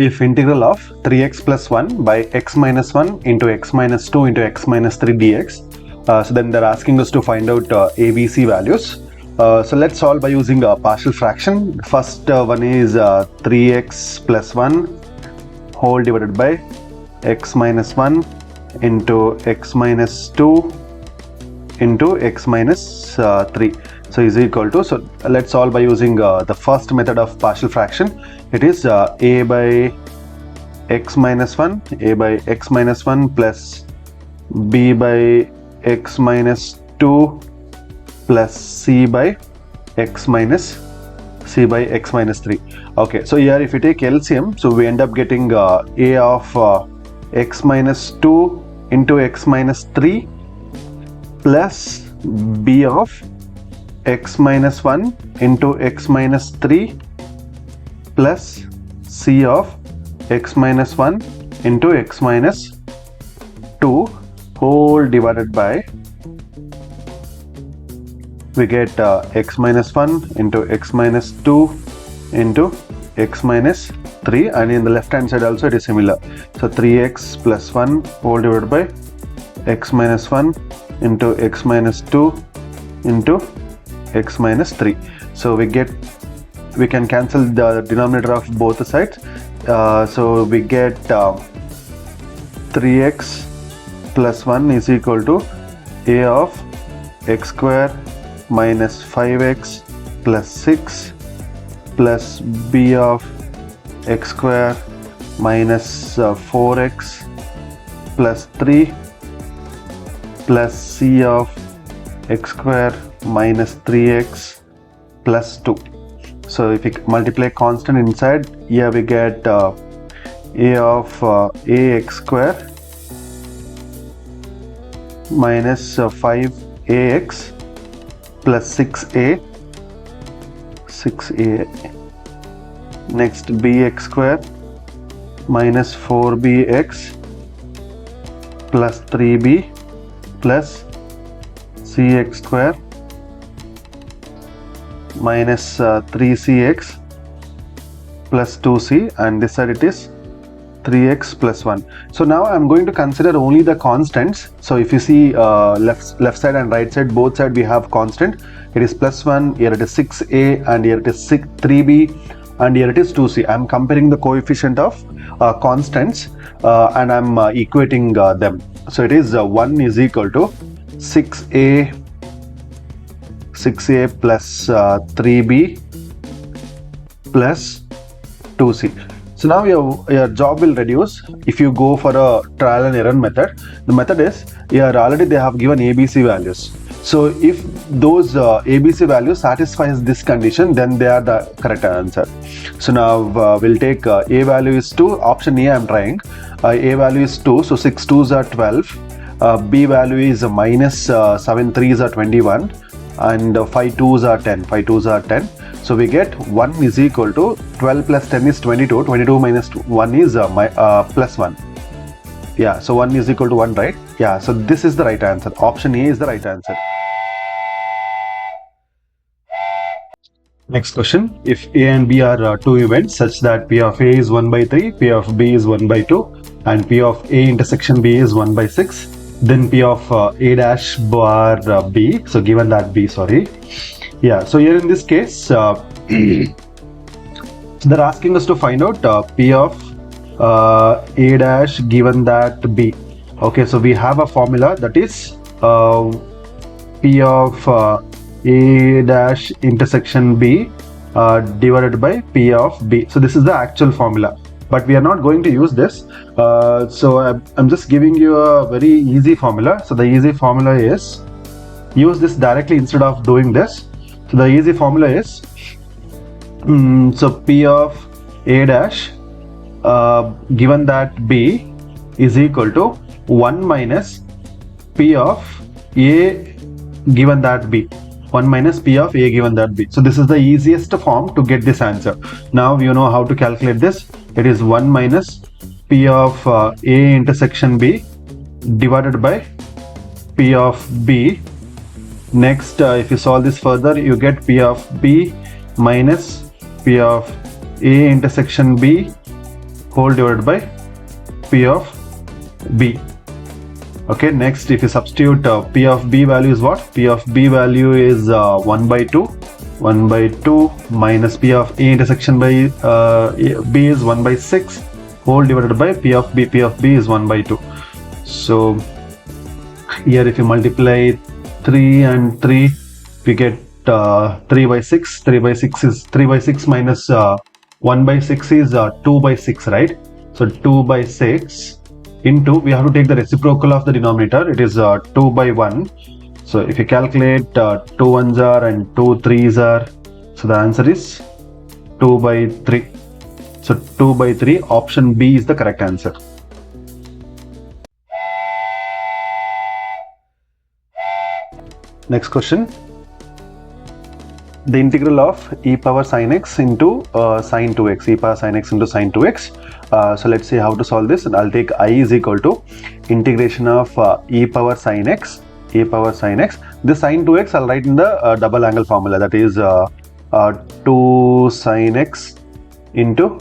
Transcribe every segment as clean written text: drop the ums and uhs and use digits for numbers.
if integral of 3x plus 1 by x minus 1 into x minus 2 into x minus 3 dx. So then they're asking us to find out ABC values. So let's solve by using a partial fraction. First one is 3x plus 1 whole divided by x minus 1 into x minus 2 into x minus 3. So is equal to, so let's solve by using the first method of partial fraction. It is a by x minus 1 plus b by x minus 2 plus c by x minus 3. Okay, so here if you take LCM, so we end up getting a of x minus 2 into x minus 3 plus b of x minus 1 into x minus 3 plus c of x minus 1 into x minus 2 whole divided by, we get x minus 1 into x minus 2 into x minus 3, and in the left hand side also it is similar. So 3x plus 1 whole divided by x minus 1 into x minus 2 into x minus 3. So we can cancel the denominator of both the sides. So we get 3x plus 1 is equal to a of x square minus 5x plus 6 plus b of x square minus 4x plus 3 plus c of x square minus 3x plus 2. So if we multiply constant inside, here we get a of ax square minus 5ax plus 6a, next bx square minus 4bx plus 3b plus cx square minus 3cx plus 2c, and this side it is 3x plus 1. So now I'm going to consider only the constants. So if you see left side and right side, both side we have constant. It is plus 1, here it is 6a, and here it is 3b, and here it is 2c. I'm comparing the coefficient of constants and I'm equating them. So it is 1 is equal to 6a plus 3b plus 2c. So now your job will reduce if you go for a trial and error method. The method is, here already they have given ABC values. So if those ABC values satisfies this condition, then they are the correct answer. So now we'll take A value is 2, option A I'm trying. A value is 2, so 6 2s are 12. B value is minus 7 3s are 21, and 5 2s are 10. So we get 1 is equal to 12 plus 10 is 22. 22 minus 1 is plus 1. Yeah, so 1 is equal to 1, right? Yeah, so this is the right answer. Option A is the right answer. Next question. If A and B are two events such that P of A is 1 by 3, P of B is 1 by 2, and P of A intersection B is 1 by 6, then P of A dash bar B, so given that B, sorry. Yeah, so here in this case, they're asking us to find out P of A dash given that B. Okay, so we have a formula that is P of A dash intersection B divided by P of B. So this is the actual formula, but we are not going to use this. So I'm just giving you a very easy formula. So the easy formula is, use this directly instead of doing this. So the easy formula is, so P of A dash given that B is equal to 1 minus P of A given that B. 1 minus P of A given that B. So this is the easiest form to get this answer. Now you know how to calculate this. It is 1 minus P of A intersection B divided by P of B. Next, if you solve this further, you get P of B minus P of A intersection B whole divided by P of B. Okay, next if you substitute P of B value is what? P of B value is 1 by 2. 1 by 2 minus P of A intersection by B is 1 by 6 whole divided by P of B. P of B is 1 by 2. So here if you multiply 3 and 3, we get 3 by 6. 3 by 6 is 3 by 6 minus 1 by 6 is 2 by 6, right? So 2 by 6 into, we have to take the reciprocal of the denominator, it is 2 by 1. So if you calculate 2 ones are and 2 threes are, so the answer is 2 by 3. So 2 by 3, option B is the correct answer. Next question. The integral of e power sin x into sin 2x, e power sin x into sin 2x. So let's see how to solve this, and I'll take I is equal to integration of e power sin x, e power sin x. This sin 2x I'll write in the double angle formula, that is 2 sin x into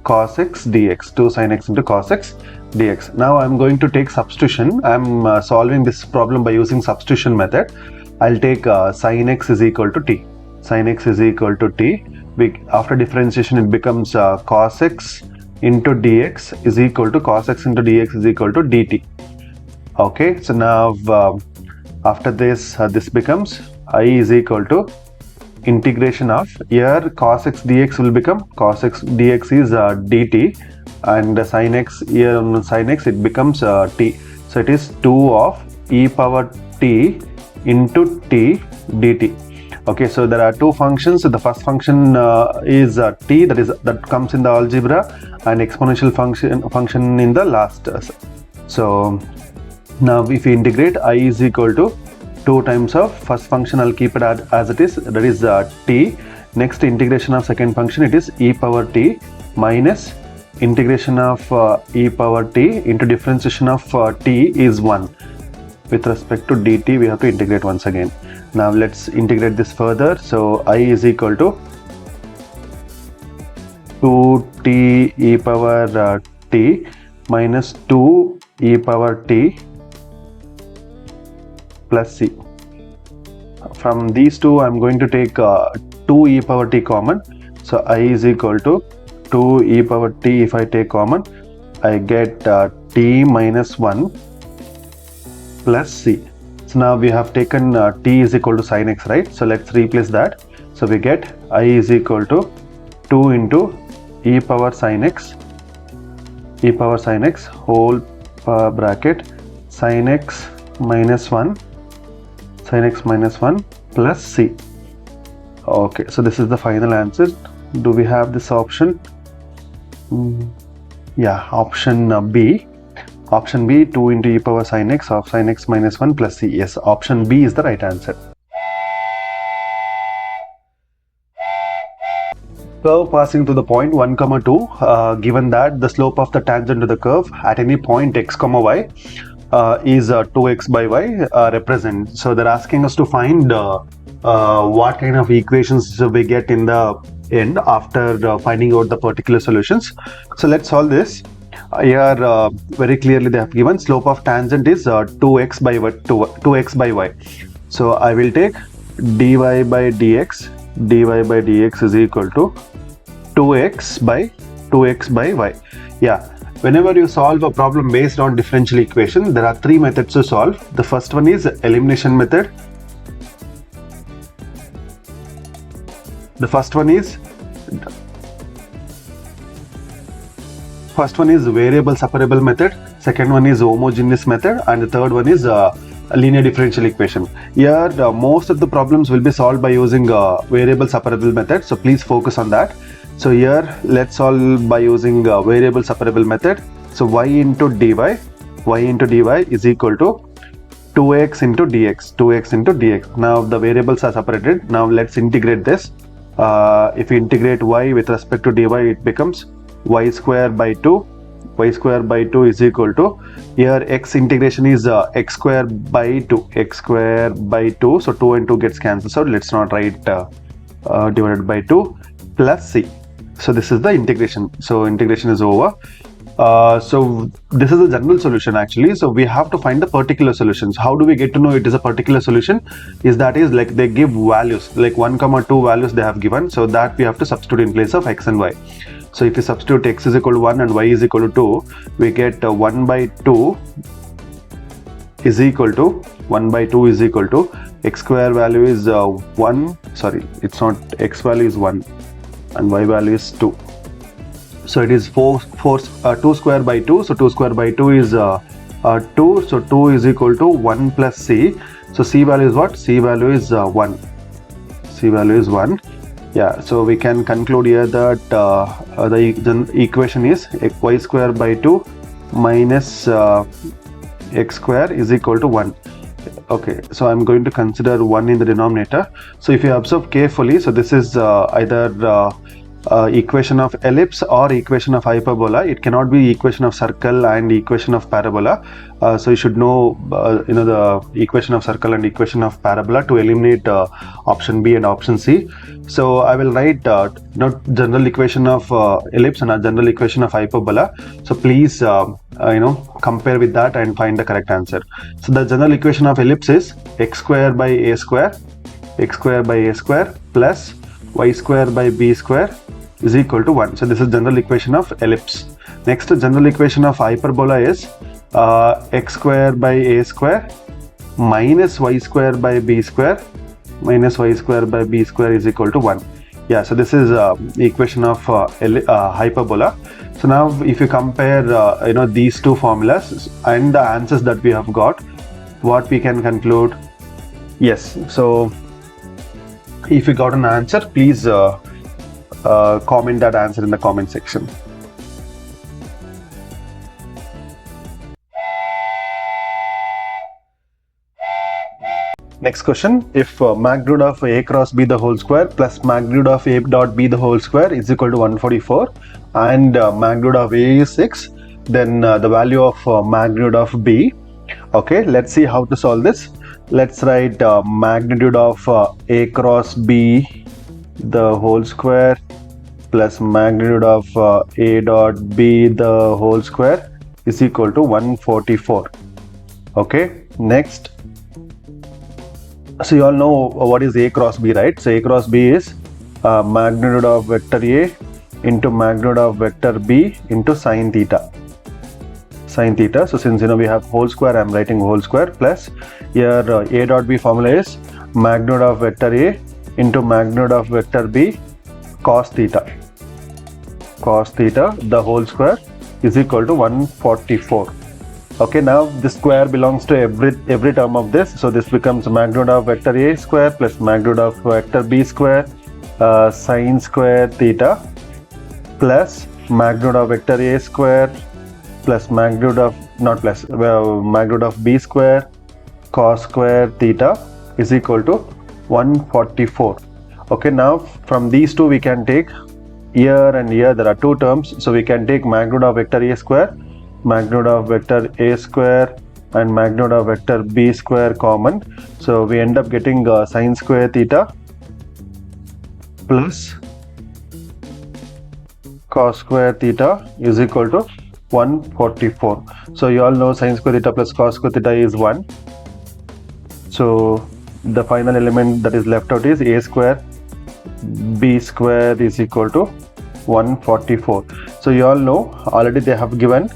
cos x dx, 2 sin x into cos x dx. Now I'm going to take substitution. I'm solving this problem by using substitution method. I'll take sin x is equal to t. Sin x is equal to t. After differentiation it becomes cos x into dx is equal to cos x into dx is equal to dt. Okay, so now after this this becomes I is equal to integration of, here cos x dx will become cos x dx is dt, and sin x, here on sin x it becomes t. So it is 2 of e power t into t dt. Okay, so there are two functions. So the first function is t, that comes in the algebra, and exponential function in the last. So now if we integrate, I is equal to 2 times of first function, I'll keep it as it is, that is t. Next integration of second function, it is e power t minus integration of e power t into differentiation of t is 1. With respect to dt, we have to integrate once again. Now let's integrate this further. So I is equal to 2t e power t minus 2 e power t plus c. From these two I'm going to take 2 e power t common. So I is equal to 2 e power t. If I take common, I get t minus 1 plus c. So now we have taken t is equal to sin x, right? So let's replace that. So we get I is equal to 2 into e power sin x whole bracket sin x minus 1 plus c. Okay, so this is the final answer. Do we have this option? Yeah, option B. Option B, 2 into e power sin x of sin x minus 1 plus c. Yes, option B is the right answer. Curve passing to the point 1, 2, given that the slope of the tangent to the curve at any point x, y is 2x by y represent. So they're asking us to find what kind of equations we get in the end after finding out the particular solutions. So let's solve this. Here very clearly they have given slope of tangent is 2x by y, 2x by y. So I will take dy by dx is equal to 2x by y. Yeah, whenever you solve a problem based on differential equation, there are 3 methods to solve. The first one is elimination method. The first one is variable separable method, second one is homogeneous method, and the third one is linear differential equation. Here most of the problems will be solved by using variable separable method, so please focus on that. So here let's solve by using variable separable method. So y into dy is equal to 2x into dx. Now the variables are separated. Now let's integrate this. If you integrate y with respect to dy, it becomes y square by 2 is equal to, here x integration is x square by 2, so 2 and 2 gets cancelled, so let's not write divided by 2 plus c. So this is the integration. So integration is over. So this is the general solution actually. So we have to find the particular solutions. How do we get to know it is a particular solution? Is that is like they give values like 1, 2 values they have given. So that we have to substitute in place of x and y. So if you substitute x is equal to 1 and y is equal to 2, we get 1 by 2 is equal to 1 by 2 is equal to x square value is 1. Sorry, it's not, x value is 1 and y value is 2. So it is 2 square by 2. So 2 square by 2 is 2. So 2 is equal to 1 plus c. So c value is what? C value is 1. C value is 1. Yeah, so we can conclude here that the equation is y square by 2 minus x square is equal to 1. Okay, so I'm going to consider 1 in the denominator. So if you observe carefully, so this is either equation of ellipse or equation of hyperbola. It cannot be equation of circle and equation of parabola. So you should know the equation of circle and equation of parabola to eliminate option B and option C. So I will write not general equation of ellipse and a general equation of hyperbola. So please compare with that and find the correct answer. So the general equation of ellipse is x square by a square plus y square by b square is equal to 1. So this is general equation of ellipse. Next, general equation of hyperbola is x square by a square minus y square by b square is equal to 1. Yeah, so this is the equation of hyperbola. So now if you compare these two formulas and the answers that we have got, what we can conclude? Yes, so if you got an answer, please comment that answer in the comment section. Next question, if magnitude of a cross b the whole square plus magnitude of a dot b the whole square is equal to 144 and magnitude of a is 6, then the value of magnitude of b. Okay, let's see how to solve this. Let's write magnitude of a cross b the whole square plus magnitude of a dot b the whole square is equal to 144. Okay, next. So you all know what is a cross b, right? So a cross b is magnitude of vector a into magnitude of vector b into sine theta. So since we have whole square, I'm writing whole square plus here a dot b formula is magnitude of vector a into magnitude of vector b cos theta the whole square is equal to 144. Okay, now this square belongs to every term of this, so this becomes magnitude of vector a square plus magnitude of vector b square sine square theta plus magnitude of vector a square plus magnitude of magnitude of b square cos square theta is equal to 144. Okay, now from these two we can take here and here there are two terms, so we can take magnitude of vector a square, magnitude of vector a square and magnitude of vector b square common. So we end up getting sine square theta plus cos square theta is equal to 144. So you all know sine square theta plus cos square theta is 1. So the final element that is left out is a square b square is equal to 144. So you all know already they have given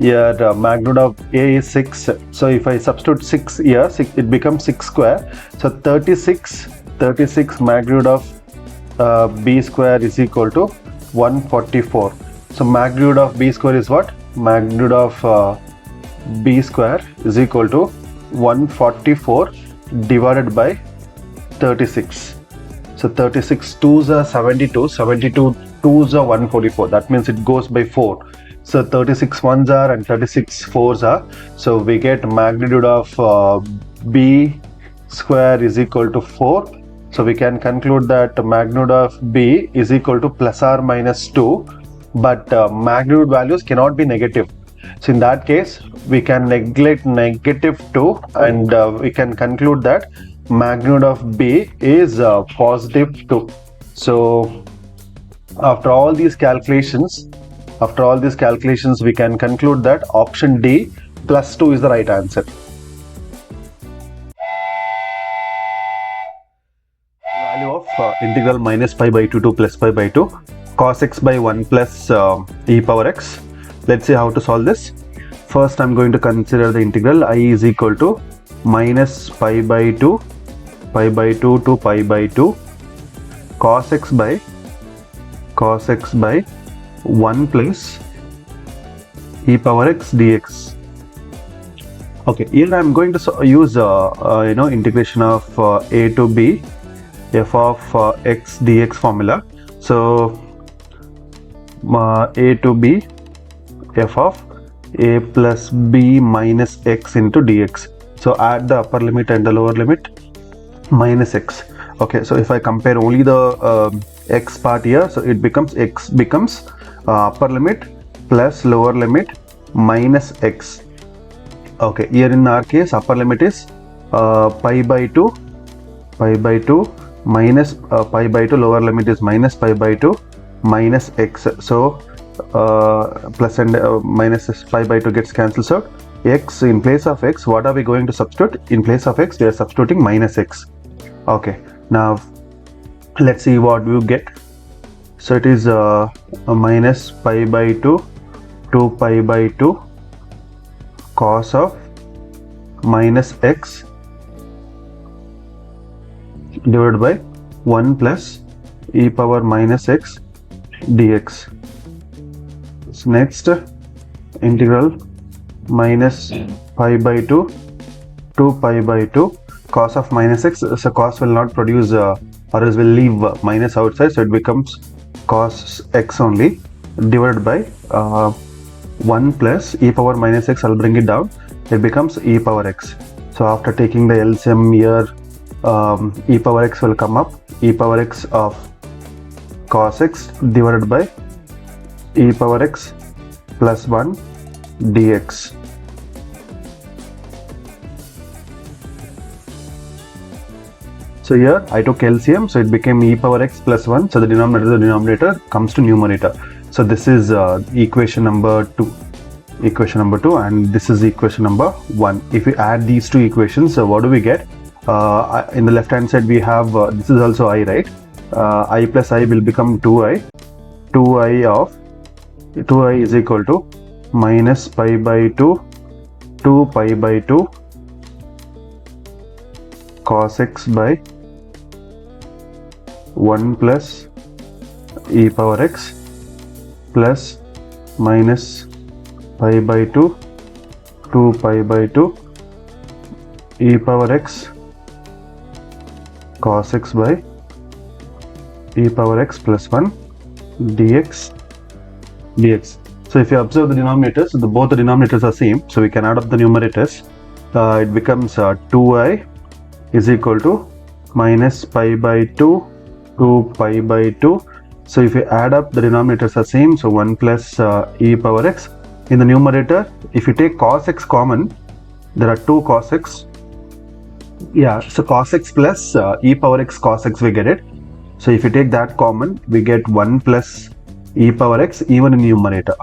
here the magnitude of a is 6. So if I substitute 6 here, it becomes 6 square. So 36 magnitude of b square is equal to 144. So magnitude of b square is what? Magnitude of b square is equal to 144 divided by 36. So 36 2s are 72, 72 2s are 144. That means it goes by 4. So 36 1s are and 36 4s are. So we get magnitude of b square is equal to 4. So we can conclude that magnitude of b is equal to plus or minus 2. But magnitude values cannot be negative. So in that case, we can neglect negative 2 and we can conclude that magnitude of b is positive 2. So After all these calculations, we can conclude that option D plus 2 is the right answer. Value of integral minus pi by 2 to plus pi by 2 cos x by 1 plus e power x. Let's see how to solve this. First, I'm going to consider the integral. I is equal to minus pi by 2 to pi by 2 cos x by 1 plus e power x dx. Okay, here I'm going to use integration of a to b f of x dx formula. So a to b f of a plus b minus x into dx. So add the upper limit and the lower limit minus x. Okay, so if I compare only the x part here, so it becomes x becomes upper limit plus lower limit minus x. Okay, here in our case upper limit is pi by 2 minus pi by 2, lower limit is minus pi by 2 minus x. So plus and minus pi by 2 gets cancelled out. X in place of x, what are we going to substitute? In place of x, we are substituting minus x. Okay, now let's see what we get. So it is minus pi by 2 to pi by 2 cos of minus x divided by 1 plus e power minus x dx. So next, integral minus pi by 2 to pi by 2 cos of minus x. So cos will not produce or else will leave minus outside, so it becomes cos x only divided by 1 plus e power minus x. I'll bring it down, it becomes e power x. So after taking the LCM here, e power x will come up, e power x of cos x divided by e power x plus 1 dx. So here I took LCM, so it became e power x plus 1. So the denominator comes to numerator. So this is equation number 2, and this is equation number 1. If we add these two equations, so what do we get? In the left hand side we have this is also I, right? I plus I will become 2i. 2i is equal to minus pi by 2 to pi by 2 cos x by 1 plus e power x plus minus pi by 2 to pi by 2 e power x cos x by e power x plus 1 dx. So if you observe the denominators, both the denominators are same, so we can add up the numerators. It becomes 2i is equal to minus pi by 2 to pi by 2. So if you add up, the denominators are same, so 1 plus e power x. In the numerator, if you take cos x common, there are 2 cos x. Yeah, so cos x plus e power x cos x, we get it. So if you take that common, we get 1 plus e power x even in numerator.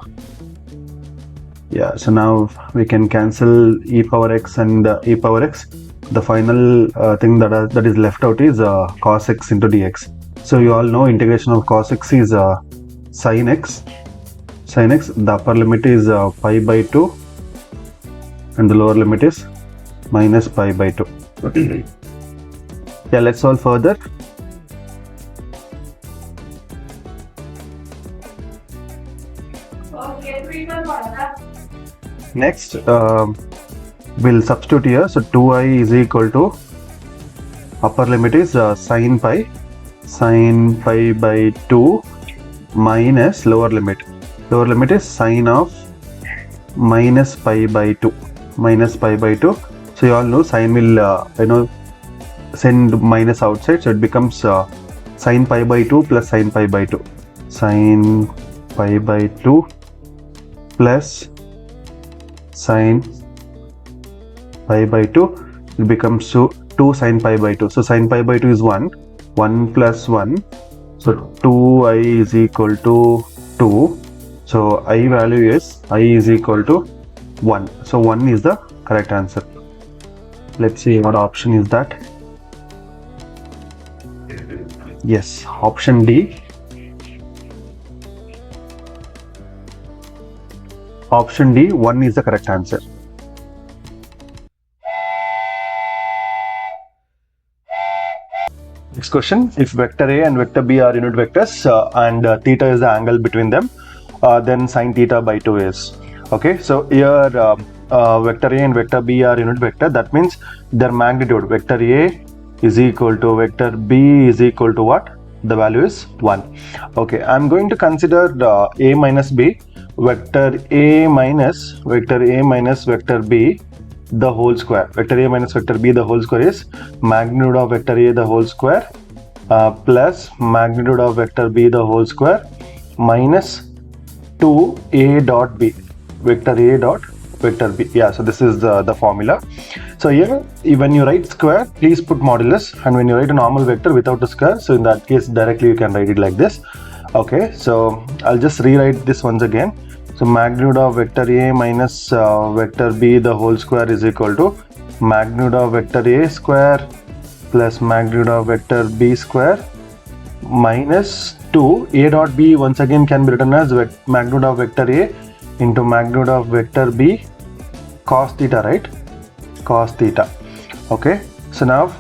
Yeah, so now we can cancel e power x and e power x. The final thing that is left out is cos x into dx. So you all know integration of cos x is sin x. The upper limit is pi by 2 and the lower limit is minus pi by 2. Yeah, let's solve further. Next, we'll substitute here. So 2i is equal to, upper limit is sin pi by 2 minus lower limit. Lower limit is sin of minus pi by 2. So you all know sin will send minus outside, so it becomes sin pi by 2 plus sin pi by 2. Sin pi by 2 plus sin pi by 2, it becomes 2 sin pi by 2. So sin pi by 2 is 1 plus 1. So 2i is equal to 2. So I value is I is equal to 1. So 1 is the correct answer. Let's see what option is that. Yes, option D. Option D, 1 is the correct answer. Next question, if vector A and vector B are unit vectors and theta is the angle between them, then sine theta by 2 is. Okay, so here vector A and vector B are unit vector. That means their magnitude, vector A is equal to vector B is equal to what? The value is 1. Okay, I'm going to consider A minus B, vector A minus vector B the whole square. Vector A minus vector B the whole square is magnitude of vector A the whole square plus magnitude of vector B the whole square minus 2A dot B, vector A dot vector B. Yeah, so this is the formula. So here when you write square, please put modulus, and when you write a normal vector without a square, so in that case directly you can write it like this. Okay, so I'll just rewrite this once again. So magnitude of vector A minus vector B the whole square is equal to magnitude of vector A square plus magnitude of vector B square minus 2 A dot B once again can be written as magnitude of vector A into magnitude of vector B cos theta, right? Cos theta. Okay, so now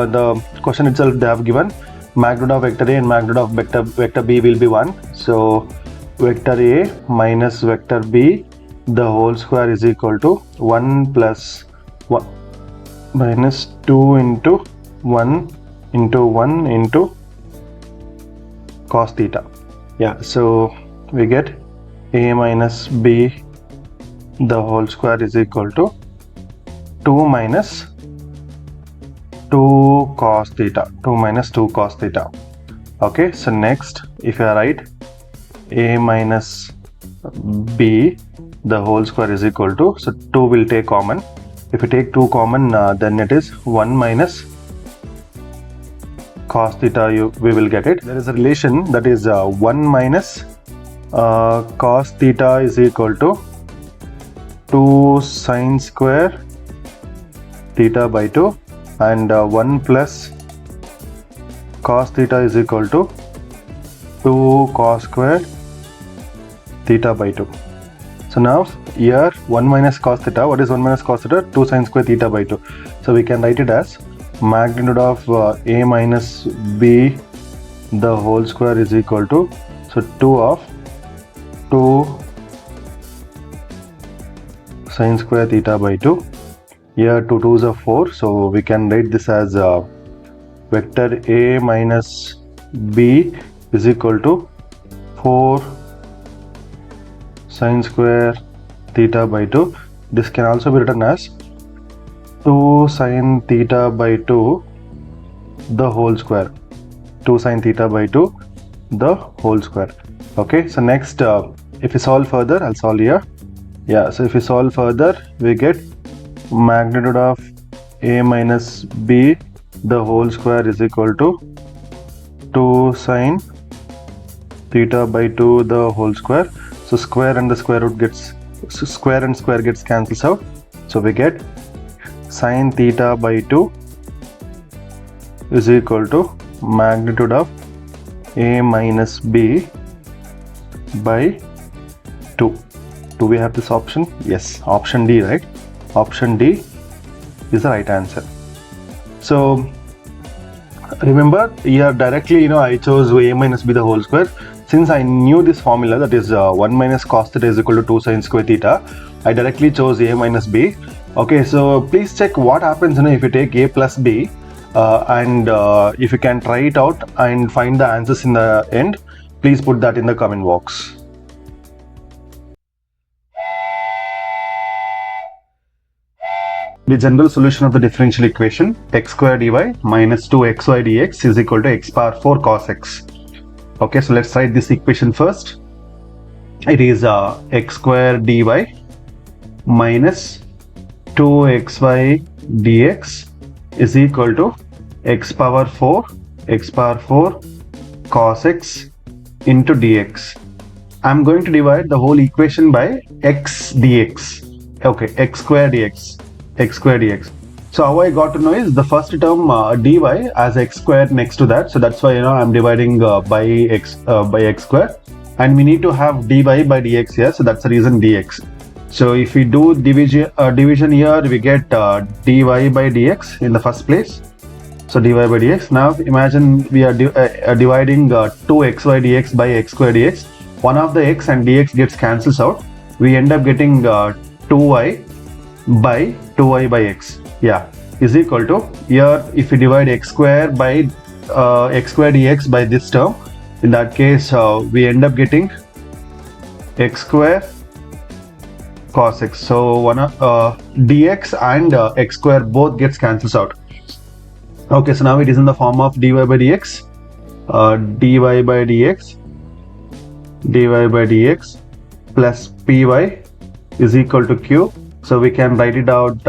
the question itself they have given magnitude of vector A and magnitude of vector B will be 1. So vector A minus vector B the whole square is equal to 1 plus 1 minus 2 into 1 into 1 into cos theta. Yeah, so we get A minus B the whole square is equal to 2 minus 2 cos theta, 2 minus 2 cos theta. Okay, so next if you write A minus B the whole square is equal to, so 2 will take common. If you take 2 common, then it is 1 minus cos theta, we will get it. There is a relation that is 1 minus cos theta is equal to 2 sine square theta by 2, and 1 plus cos theta is equal to 2 cos square theta by 2. So now here 1 minus cos theta, what is 1 minus cos theta? 2 sine square theta by 2. So we can write it as magnitude of A minus B the whole square is equal to, so 2 of 2 sine square theta by 2. Here 2 2s are 4, so we can write this as vector A minus B is equal to 4 sine square theta by 2. This can also be written as 2 sine theta by 2 the whole square, 2 sine theta by 2 the whole square. Okay, so next if we solve further, I'll solve here. Yeah, so if we solve further, we get magnitude of A minus B the whole square is equal to 2 sine theta by 2 the whole square. So square and the square root gets, square and square gets cancels out. So we get sine theta by 2 is equal to magnitude of A minus B by 2. Do we have this option? Yes, option D, right? Option D is the right answer. So remember here directly, I chose A minus B the whole square. Since I knew this formula, that is 1 minus cos theta is equal to 2 sine square theta, I directly chose A minus B. Okay, so please check what happens if you take A plus B and if you can try it out and find the answers in the end, please put that in the comment box. The general solution of the differential equation x square dy minus 2xy dx is equal to x power 4 cos x. Okay, so let's write this equation first. It is x square dy minus 2xy dx is equal to x power 4 cos x into dx. I'm going to divide the whole equation by x dx. Okay, x square dx. So how I got to know is the first term dy as x squared next to that. So that's why I'm dividing by x square, and we need to have dy by dx here. So that's the reason dx. So if we do division here, we get dy by dx in the first place. So dy by dx. Now imagine we are dividing 2xy dx by x square dx. One of the x and dx gets cancels out. We end up getting 2y by x. Yeah, is equal to, here if we divide x square by x square dx by this term, in that case we end up getting x square cos x. So one dx and x square both gets cancels out. Okay, so now it is in the form of dy by dx, dy by dx plus py is equal to q. So we can write it out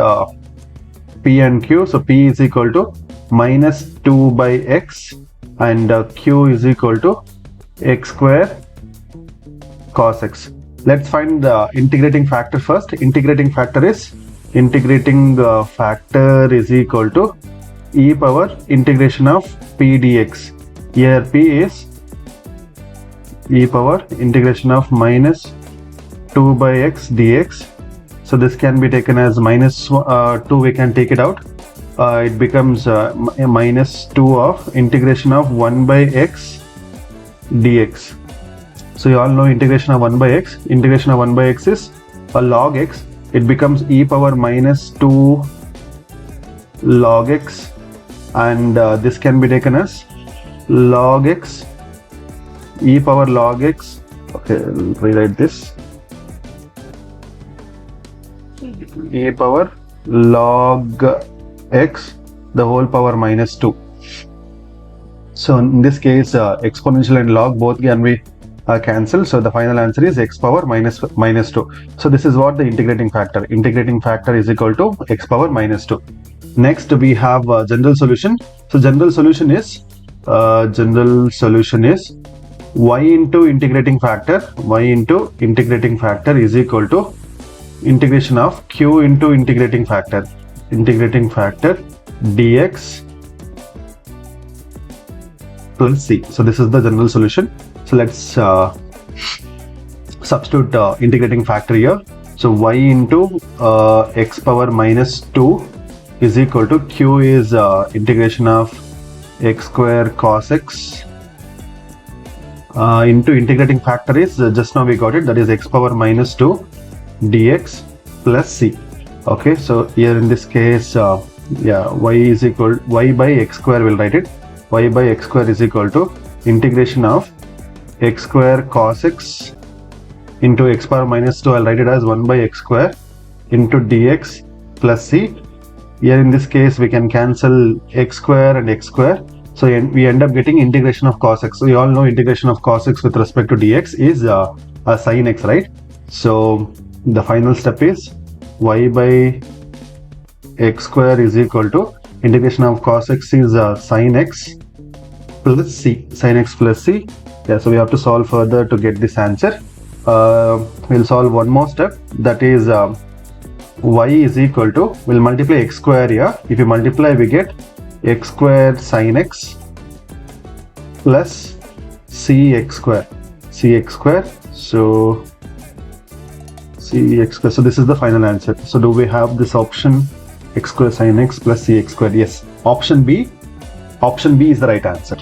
p and q. So p is equal to minus 2 by x and q is equal to x square cos x. Let's find the integrating factor first. Integrating factor is equal to e power integration of p dx. Here p is e power integration of minus 2 by x dx. So this can be taken as minus 2, we can take it out. It becomes minus 2 of integration of 1 by x dx. So you all know integration of 1 by x. Integration of 1 by x is a log x. It becomes e power minus 2 log x, and this can be taken as log x, e power log x. Okay, I'll rewrite this. E power log x the whole power minus 2. So in this case exponential and log both can be cancelled. So the final answer is x power minus 2. So this is what the integrating factor. Integrating factor is equal to x power minus 2. Next we have general solution. So general solution is y into integrating factor. Y into integrating factor is equal to integration of q into integrating factor dx plus c. So this is the general solution. So let's substitute integrating factor here. So y into x power minus 2 is equal to q is integration of x square cos x into integrating factor is just now we got it, that is x power minus 2 dx plus c. Okay, so here in this case y is equal y by x square, we'll write it, y by x square is equal to integration of x square cos x into x power minus 2, I'll write it as 1 by x square into dx plus c. Here in this case we can cancel x square and x square, so we end up getting integration of cos x. So you all know integration of cos x with respect to dx is a sin x, right? So the final step is y by x square is equal to integration of cos x is sin x plus c. Sin x plus c. Yeah, so we have to solve further to get this answer. We'll solve one more step, that is y is equal to, we'll multiply x square here. If you multiply we get x square sin x plus cx square. So cx square. So this is the final answer. So do we have this option x square sin x plus cx square? Yes, option B is the right answer.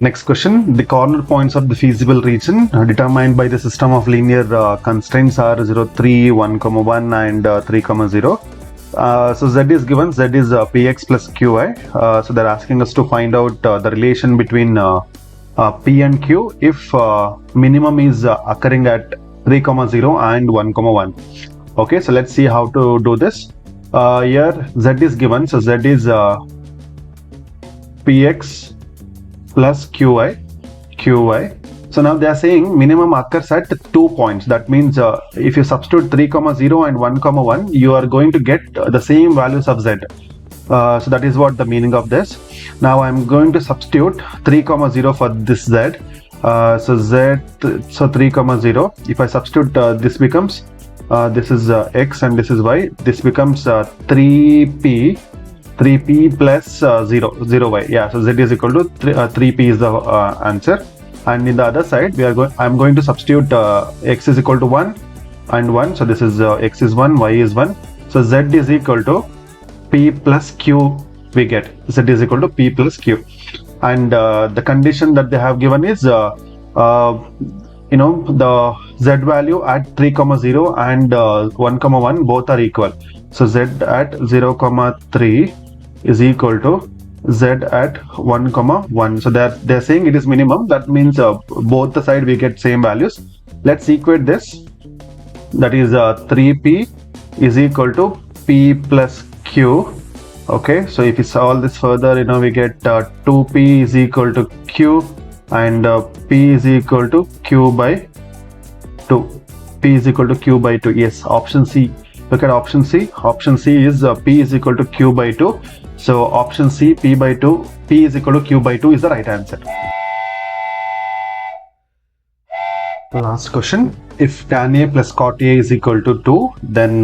Next question, the corner points of the feasible region determined by the system of linear constraints are 0, 3, 1, 1 and 3, 0. So z is given, z is px plus qi. So they're asking us to find out the relation between p and q if minimum is occurring at 3, 0 and 1, 1. Okay, so let's see how to do this. Here z is given, so z is px plus qi. So now they are saying minimum occurs at 2 points. That means if you substitute 3, 0 and 1, 1, you are going to get the same values of z. So that is what the meaning of this. Now I'm going to substitute 3 comma 0 for this z. So 3 comma 0, if I substitute, this becomes this is x and this is y. This becomes 3p plus 0y. Yeah, so z is equal to 3p is the answer. And in the other side, I'm going to substitute x is equal to 1 and 1. So this is x is 1, y is 1. So z is equal to p plus q. We get z is equal to p plus q. And the condition that they have given is the z value at 3 comma 0 and 1 comma 1 both are equal. So z at 0 comma 3 is equal to z at 1 comma 1. So they're saying it is minimum. That means both the side we get same values. Let's equate this. That is 3p is equal to p plus q. Okay, so if you solve this further, we get 2p is equal to q and p is equal to q by 2. P is equal to q by 2. Yes, option C. Look at option C. Option C is p is equal to q by 2. So option C, p by 2, p is equal to q by 2 is the right answer. Last question. If tan A plus cot A is equal to 2, then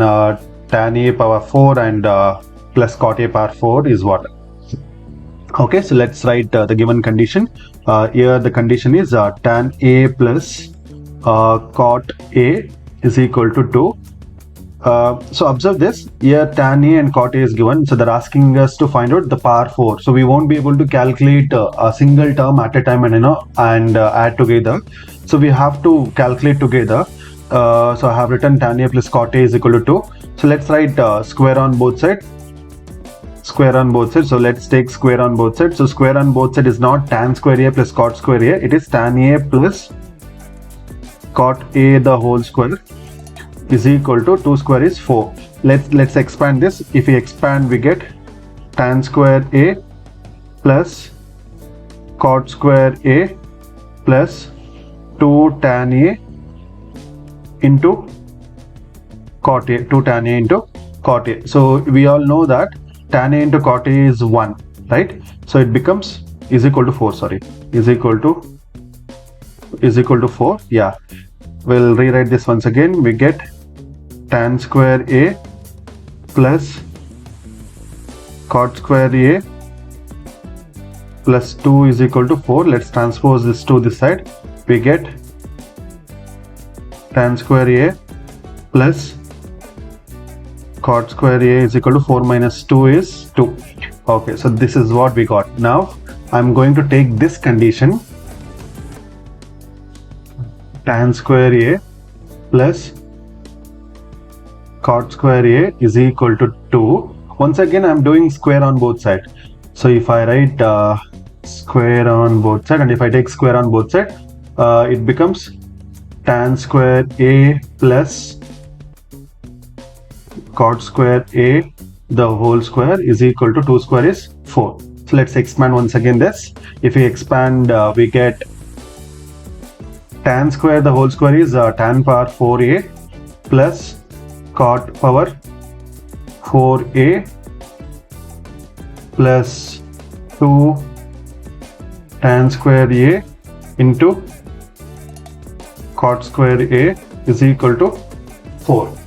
tan A power 4 and plus cot A power 4 is what? Okay, so let's write the given condition. Here the condition is tan A plus cot A is equal to 2. So observe this. Here tan A and cot A is given. So they're asking us to find out the power 4. So we won't be able to calculate a single term at a time and add together. So we have to calculate together. So I have written tan A plus cot A is equal to 2. So let's write square on both sides. Square on both sides. So let's take square on both sides. So square on both sides is not tan square A plus cot square A. It is tan A plus cot A the whole square is equal to 2 square is 4. Let's expand this. If we expand, we get tan square A plus cot square A plus 2 tan A into cot A. 2 tan A into cot A. So we all know that tan A into cot A is 1, right? So it becomes is equal to 4. Sorry, is equal to 4. Yeah, we'll rewrite this once again. We get tan square A plus cot square A plus 2 is equal to 4. Let's transpose this to this side. We get tan square A plus cot square A is equal to 4 minus 2 is 2. Okay, so this is what we got. Now I'm going to take this condition, tan square A plus cot square A is equal to 2. Once again, I'm doing square on both sides. So if I write square on both sides and if I take square on both sides, it becomes tan square A plus cot square A the whole square is equal to 2 square is 4. So let's expand once again this. If we expand, we get tan square the whole square is tan power 4A plus cot power 4A plus 2 tan square A into cot square A is equal to 4.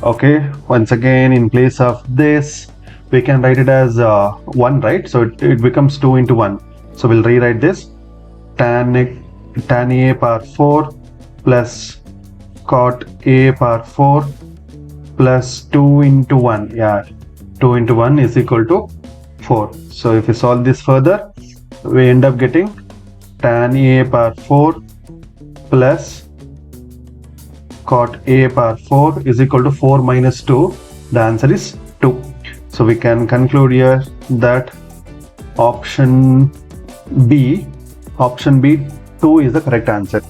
Okay, once again in place of this we can write it as 1, right? So it becomes 2 into 1. So we'll rewrite this. Tan A power 4 plus cot A power 4 plus 2 into 1. Yeah, 2 into 1 is equal to 4. So if we solve this further, we end up getting tan A power 4 plus cot A power 4 is equal to 4 minus 2. The answer is 2. So we can conclude here that option B 2 is the correct answer.